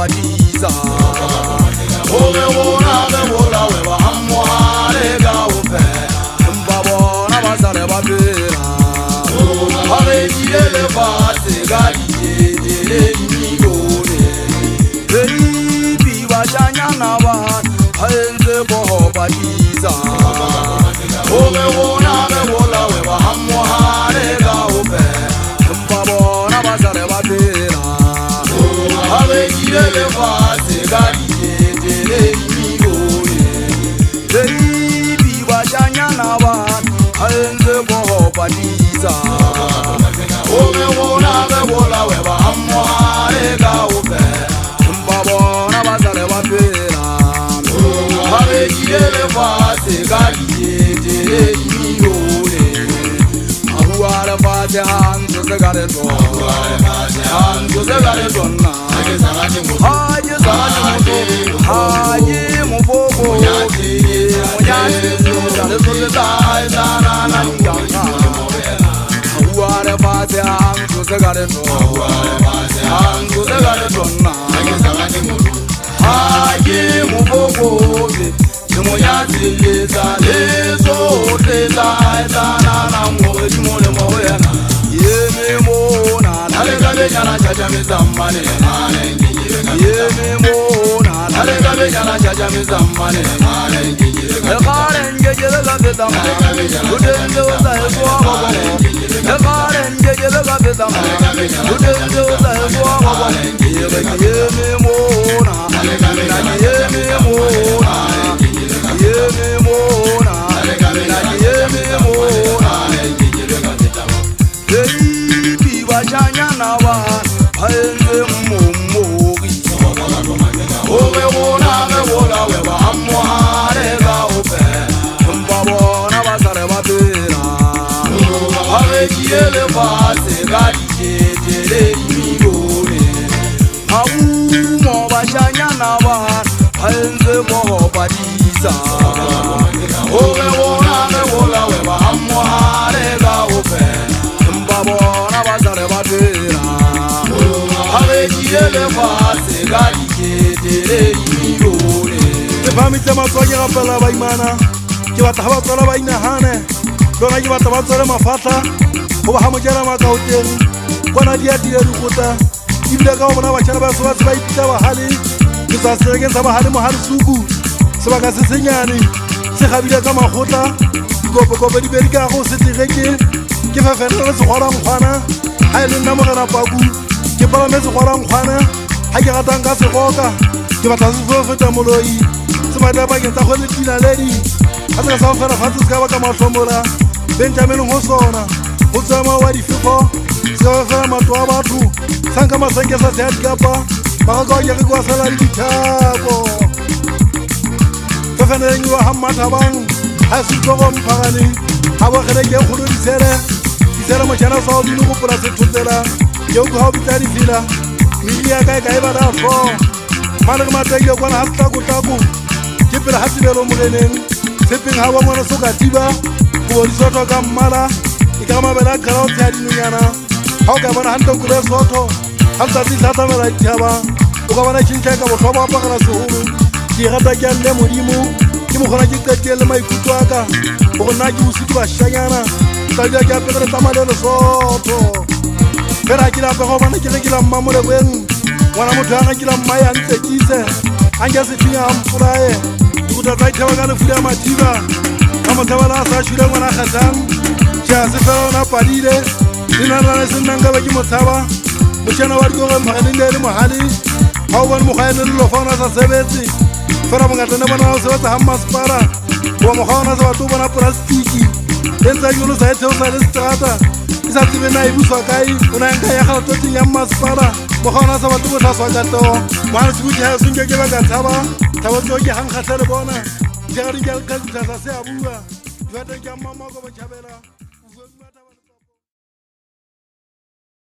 badiza Ove wona be wola we ba hamware ga upe Mbabona basare babera Ave jile base ga jile migone Ei biba janya na ban Haenze boho badiza Ove wona be wola we ba hamware ga upe Mbabona basare babera Ave jile base ga jile migone Ei biba janya na ban Haenze boho badiza Ove wona be wola we ba hamware ga upe Mbabona basare babera Ave jile base ga jile migone Ahuare base hanzo se gare to Hanzo se gare to na Haje sarati muto Haje mufoko Munyati Jale sote tae sana na mjanga Ahuare base hanzo se gare to Hanzo se gare to na Haje sarati muto Haje mufoko Munyati Jale sote tae sana na mjanga Yeme mona Nale gabe jana chacha mizambane Yeme mona Nale gabe jana chacha mizambane Ekaren gecele gabe dama Udende uza eswa baba Ekaren gecele gabe dama Udende uza eswa baba Yeme mona Yeme mona Yeme mona Yeme mona Baby bajanya na wa Haenze mmogi Ove wona me wola we ba hamware ga upe Mbabona basare babera Ave jile base ga jile migone Mo bajanya na wa Haenze boho badiza Ove wona me wola we ba hamware ga upe Mbabona basare babera Ave jile base ga jile migone Famite matsoge ga pela ba imana ke batla ba tsala ba inahane lona ke batla ba tsole mafatla go ba hamojela makauteng kwana dia dire dikota ibile ka bona ba tshana ba soba se ba itita ba hale ke sa sereke sa ba hale mo hale suku se ba ka se senyane se gabile ka magotla dikopo di beri ka go se tireke ke fa fela se gora ngwana ha ile nna mo gana paku ke pala me se gora ngwana ha ke ratang ka se goka ke batla se fo feta moloi se ba da ba ke tsa go le tina ledi ha se ka sa fela fa se ka ba ka mahlomola Benjamin ho sona ho tsama wa difefo se ba fela matwa a batho sanka masenke sa se dikapa ba ka ya ke kwa sala di thabo fa fela nyi wa hamata bang ha se tlogo mpagane ha ba gele ke go di sere mo jana sa o dino go pula se thutsela ke go ha bitsa di fila mi ya ka e ba da fo mane ma tse yo kwana ha tsa go taku ke pela ha tibelo mo leneng se peng ha ba ngwana so ka tiba go di soto ka mmala e ka mabela ka o tsa dinyana ha o ka bona hanto go le soto ha tsa di tlata mela ditaba o ka bona tshintse ka botlhoba pa kana seholo ke rata ke le modimo ke mo gona ke tsetele maikutlo aka go nna ke usiti ba shanyana tsa dia ke apere tamalelo soto fela ke la pe go bona ke le ke la mmamole beng wana motho a ke la mmaya ntse kise a nge se finya ampurae ke go tsa itheba ka le fuya matiba ka motlhabala a sa shule ngwana khatsang ja se fela ona padile dina rana se nanga ba ke motshaba moshana wa dikogo mmaganeng le mohali ha o bona moghaene le lo fauna sa sebetse fela bongata ne bona o sebetsa ha mmasepala go moghaona se batho o bona plastiki Lenza yolo sa etheo sa le strata Isa tibe na ibuswa kai Una nka ya khala toting ya masipala Mokhaona sa batho botla swa ka to Mohana sibuti ha sunke ke ba ka thaba Thaba tso ke hang khatlele bona Jega di ke ka tlasa se a bua Jwa teng ke mama go ba tjhabela